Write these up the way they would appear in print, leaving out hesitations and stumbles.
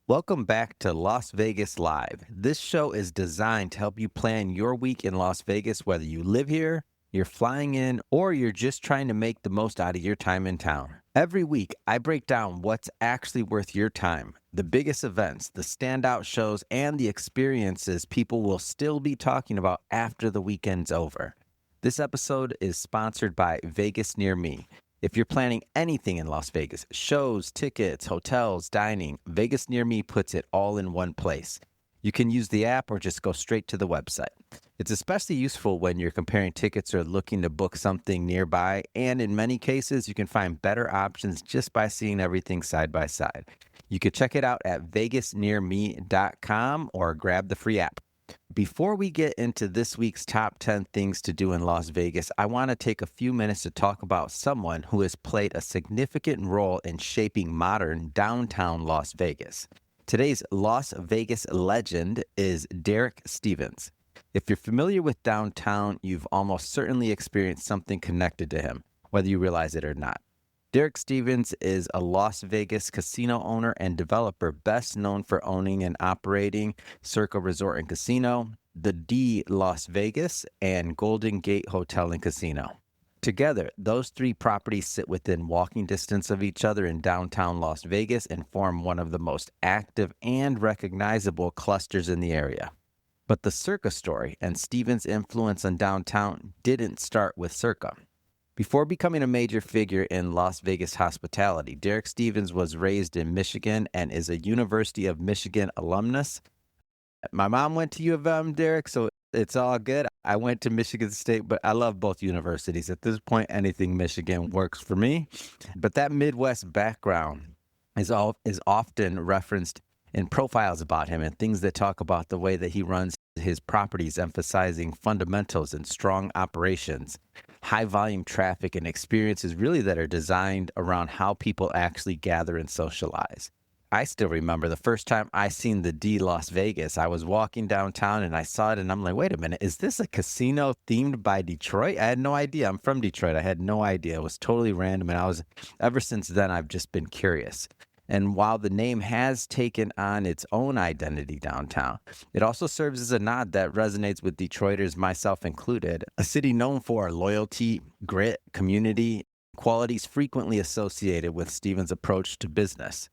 Welcome back to Las Vegas Live. This show is designed to help you plan your week in Las Vegas, whether you live here, you're flying in, or you're just trying to make the most out of your time in town. Every week, I break down what's actually worth your time, the biggest events, the standout shows, and the experiences people will still be talking about after the weekend's over. This episode is sponsored by Vegas Near Me. If you're planning anything in Las Vegas, shows, tickets, hotels, dining, Vegas Near Me puts it all in one place. You can use the app or just go straight to the website. It's especially useful when you're comparing tickets or looking to book something nearby, and in many cases, you can find better options just by seeing everything side by side. You can check it out at vegasnearme.com or grab the free app. Before we get into this week's top 10 things to do in Las Vegas, I want to take a few minutes to talk about someone who has played a significant role in shaping modern downtown Las Vegas. Today's Las Vegas legend is Derek Stevens. If you're familiar with downtown, you've almost certainly experienced something connected to him, whether you realize it or not. Derek Stevens is a Las Vegas casino owner and developer best known for owning and operating Circa Resort and Casino, the D Las Vegas, and Golden Gate Hotel and Casino. Together, those three properties sit within walking distance of each other in downtown Las Vegas and form one of the most active and recognizable clusters in the area. But the Circa story and Stevens' influence on downtown didn't start with Circa. Before becoming a major figure in Las Vegas hospitality, Derek Stevens was raised in Michigan and is a University of Michigan alumnus. My mom went to U of M, Derek, so it's all good. I went to Michigan State, but I love both universities. At this point, anything Michigan works for me. But that Midwest background is often referenced in profiles about him and things that talk about the way that he runs his properties, emphasizing fundamentals and strong operations, high volume traffic, and experiences really that are designed around how people actually gather and socialize. I still remember the first time I seen the D Las Vegas. I was walking downtown and I saw it and I'm like, wait a minute, is this a casino themed by Detroit? I had no idea. I'm from Detroit. I had no idea. It was totally random. And ever since then, I've just been curious. And while the name has taken on its own identity downtown, it also serves as a nod that resonates with Detroiters, myself included, a city known for loyalty, grit, community, qualities frequently associated with Stevens' approach to business.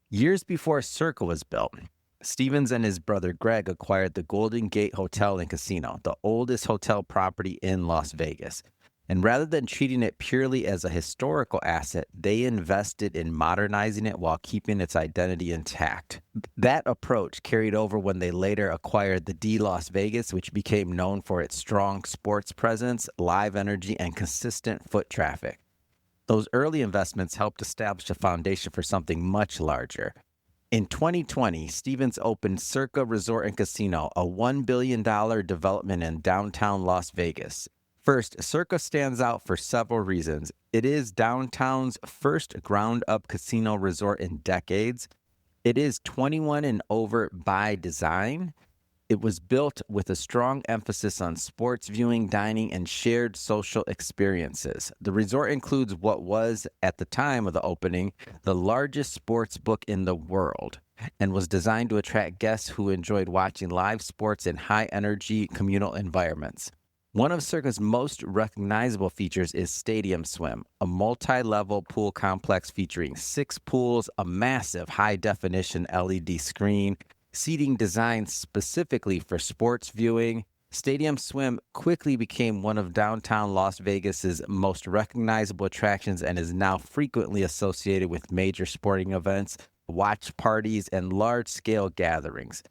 Years before Circa was built, Stevens and his brother Greg acquired the Golden Gate Hotel and Casino, the oldest hotel property in Las Vegas. And rather than treating it purely as a historical asset, they invested in modernizing it while keeping its identity intact. That approach carried over when they later acquired the D Las Vegas, which became known for its strong sports presence, live energy, and consistent foot traffic. Those early investments helped establish a foundation for something much larger. In 2020, Stevens opened Circa Resort and Casino, a $1 billion development in downtown Las Vegas. First, Circa stands out for several reasons. It is downtown's first ground-up casino resort in decades. It is 21 and over by design. It was built with a strong emphasis on sports viewing, dining, and shared social experiences. The resort includes what was, at the time of the opening, the largest sports book in the world, and was designed to attract guests who enjoyed watching live sports in high-energy communal environments. One of Circa's most recognizable features is Stadium Swim, a multi-level pool complex featuring 6 pools, a massive high-definition LED screen, seating designed specifically for sports viewing. Stadium Swim quickly became one of downtown Las Vegas's most recognizable attractions and is now frequently associated with major sporting events, watch parties, and large-scale gatherings.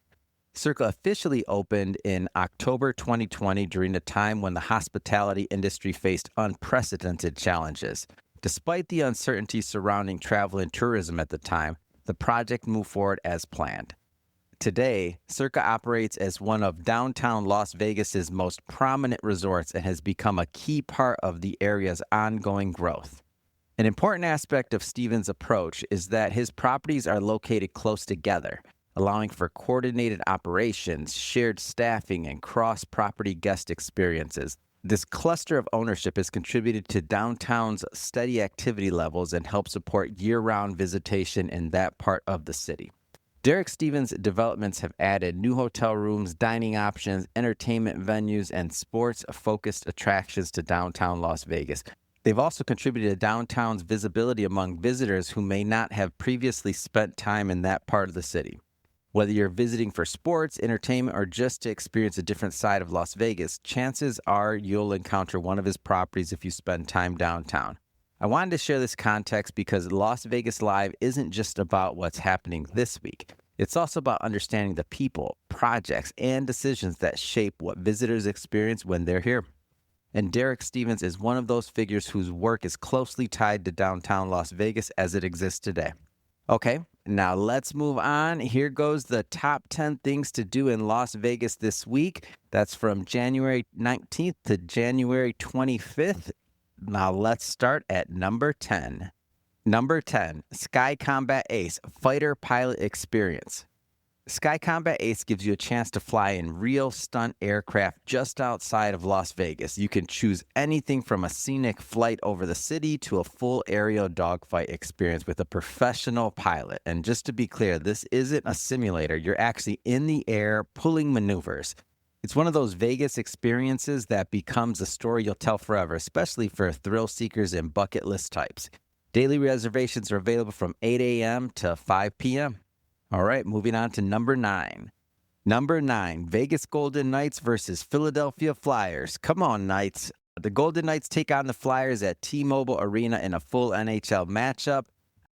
Circa officially opened in October 2020 during a time when the hospitality industry faced unprecedented challenges. Despite the uncertainty surrounding travel and tourism at the time, the project moved forward as planned. Today, Circa operates as one of downtown Las Vegas's most prominent resorts and has become a key part of the area's ongoing growth. An important aspect of Stevens' approach is that his properties are located close together, allowing for coordinated operations, shared staffing, and cross-property guest experiences. This cluster of ownership has contributed to downtown's steady activity levels and helped support year-round visitation in that part of the city. Derek Stevens developments have added new hotel rooms, dining options, entertainment venues, and sports-focused attractions to downtown Las Vegas. They've also contributed to downtown's visibility among visitors who may not have previously spent time in that part of the city. Whether you're visiting for sports, entertainment, or just to experience a different side of Las Vegas, chances are you'll encounter one of his properties if you spend time downtown. I wanted to share this context because Las Vegas Live isn't just about what's happening this week. It's also about understanding the people, projects, and decisions that shape what visitors experience when they're here. And Derek Stevens is one of those figures whose work is closely tied to downtown Las Vegas as it exists today. Okay, now let's move on. Here goes the top 10 things to do in Las Vegas this week. That's from January 19th to January 25th. Now let's start at number 10. Number 10, Sky Combat Ace Fighter Pilot Experience. Sky Combat Ace gives you a chance to fly in real stunt aircraft just outside of Las Vegas. You can choose anything from a scenic flight over the city to a full aerial dogfight experience with a professional pilot. And just to be clear, this isn't a simulator. You're actually in the air pulling maneuvers. It's one of those Vegas experiences that becomes a story you'll tell forever, especially for thrill seekers and bucket list types. Daily reservations are available from 8 a.m. to 5 p.m. All right, moving on to number 9. Number 9, Vegas Golden Knights versus Philadelphia Flyers. Come on, Knights. The Golden Knights take on the Flyers at T-Mobile Arena in a full NHL matchup.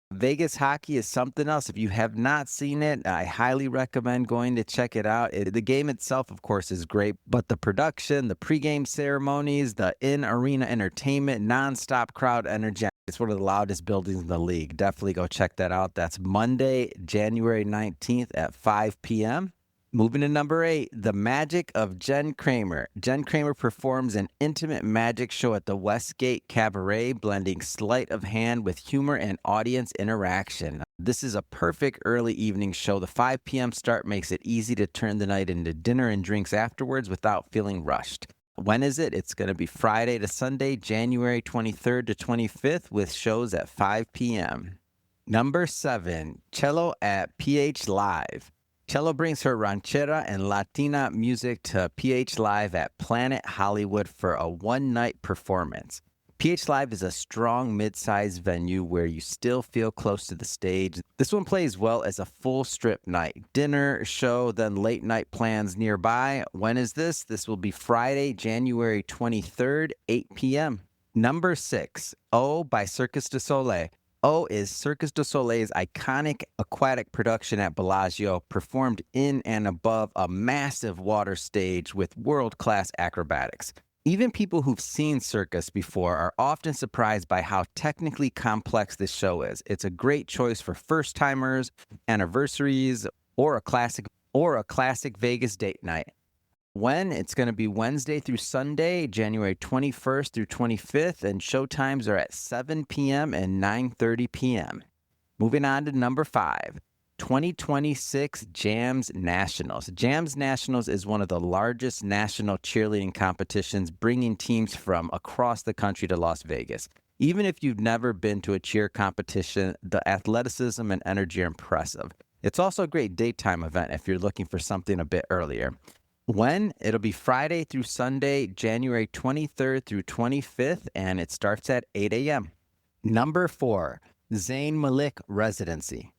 Vegas hockey is something else. If you have not seen it, I highly recommend going to check it out. The game itself, of course, is great, but the production, the pregame ceremonies, the in-arena entertainment, nonstop crowd energy, it's one of the loudest buildings in the league. Definitely go check that out. That's Monday, January 19th at 5 p.m. Moving to number 8, The Magic of Jen Kramer. Jen Kramer performs an intimate magic show at the Westgate Cabaret, blending sleight of hand with humor and audience interaction. This is a perfect early evening show. The 5 p.m. start makes it easy to turn the night into dinner and drinks afterwards without feeling rushed. When is it? It's going to be Friday to Sunday, January 23rd to 25th, with shows at 5 p.m. Number 7, Cello at PH Live. Cello brings her ranchera and Latina music to PH Live at Planet Hollywood for a one-night performance. PH Live is a strong mid-sized venue where you still feel close to the stage. This one plays well as a full strip night. Dinner, show, then late night plans nearby. When is this? This will be Friday, January 23rd, 8 p.m. Number 6, O by Cirque du Soleil. O is Cirque du Soleil's iconic aquatic production at Bellagio, performed in and above a massive water stage with world-class acrobatics. Even people who've seen circus before are often surprised by how technically complex this show is. It's a great choice for first-timers, anniversaries, or a classic Vegas date night. When? It's going to be Wednesday through Sunday, January 21st through 25th, and show times are at 7 p.m. and 9:30 p.m. Moving on to number 5. 2026 JAMS Nationals. JAMS Nationals is one of the largest national cheerleading competitions, bringing teams from across the country to Las Vegas. Even if you've never been to a cheer competition, the athleticism and energy are impressive. It's also a great daytime event if you're looking for something a bit earlier. When? It'll be Friday through Sunday, January 23rd through 25th, and it starts at 8 a.m. Number 4, Zayn Malik Residency.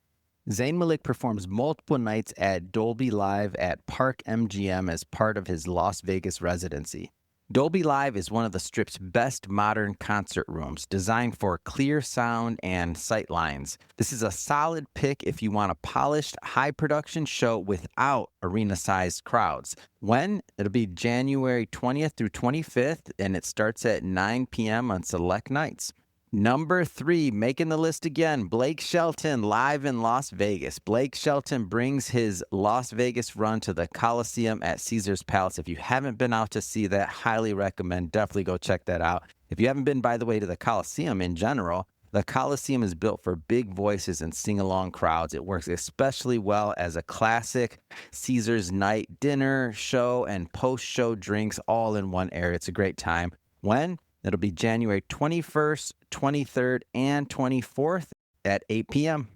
Zayn Malik performs multiple nights at Dolby Live at Park MGM as part of his Las Vegas residency. Dolby Live is one of the Strip's best modern concert rooms, designed for clear sound and sight lines. This is a solid pick if you want a polished, high-production show without arena-sized crowds. When? It'll be January 20th through 25th, and it starts at 9 p.m. on select nights. Number 3, making the list again, Blake Shelton live in Las Vegas. Blake Shelton brings his Las Vegas run to the Coliseum at Caesars Palace. If you haven't been out to see that, highly recommend. Definitely go check that out. If you haven't been, by the way, to the Coliseum in general, the Coliseum is built for big voices and sing-along crowds. It works especially well as a classic Caesars night dinner, show, and post-show drinks all in one area. It's a great time. When? It'll be January 21st, 23rd, and 24th at 8 p.m.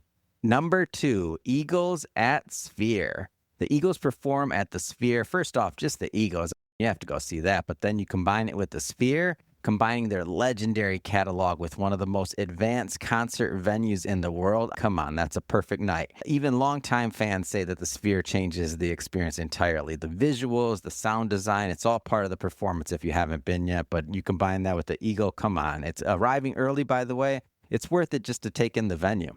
Number 2, Eagles at Sphere. The Eagles perform at the Sphere. First off, just the Eagles. You have to go see that. But then you combine it with the Sphere, combining their legendary catalog with one of the most advanced concert venues in the world. Come on, that's a perfect night. Even longtime fans say that the Sphere changes the experience entirely. The visuals, the sound design, it's all part of the performance if you haven't been yet. But you combine that with the Eagle, come on. It's arriving early, by the way. It's worth it just to take in the venue.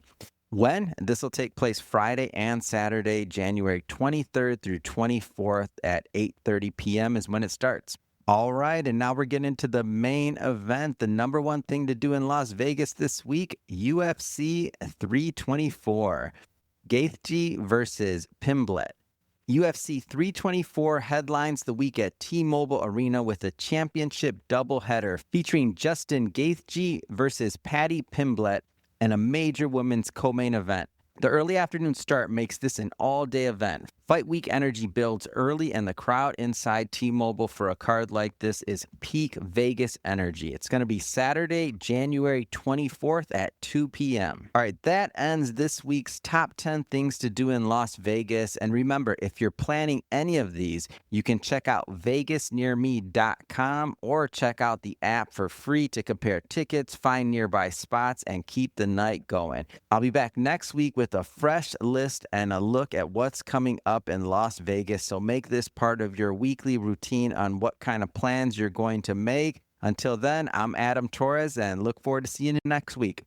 When? This will take place Friday and Saturday, January 23rd through 24th at 8:30 p.m. is when it starts. All right, and now we're getting into the main event, the number one thing to do in Las Vegas this week, UFC 324. Gaethje versus Pimblett. UFC 324 headlines the week at T-Mobile Arena with a championship doubleheader featuring Justin Gaethje versus Paddy Pimblett and a major women's co-main event. The early afternoon start makes this an all-day event. Fight week energy builds early, and the crowd inside T-Mobile for a card like this is peak Vegas energy. It's going to be Saturday, January 24th at 2 p.m. All right, that ends this week's top 10 things to do in Las Vegas. And remember, if you're planning any of these, you can check out vegasnearme.com or check out the app for free to compare tickets, find nearby spots, and keep the night going. I'll be back next week with a fresh list and a look at what's coming up in Las Vegas. So make this part of your weekly routine on what kind of plans you're going to make. Until then, I'm Adam Torres and look forward to seeing you next week.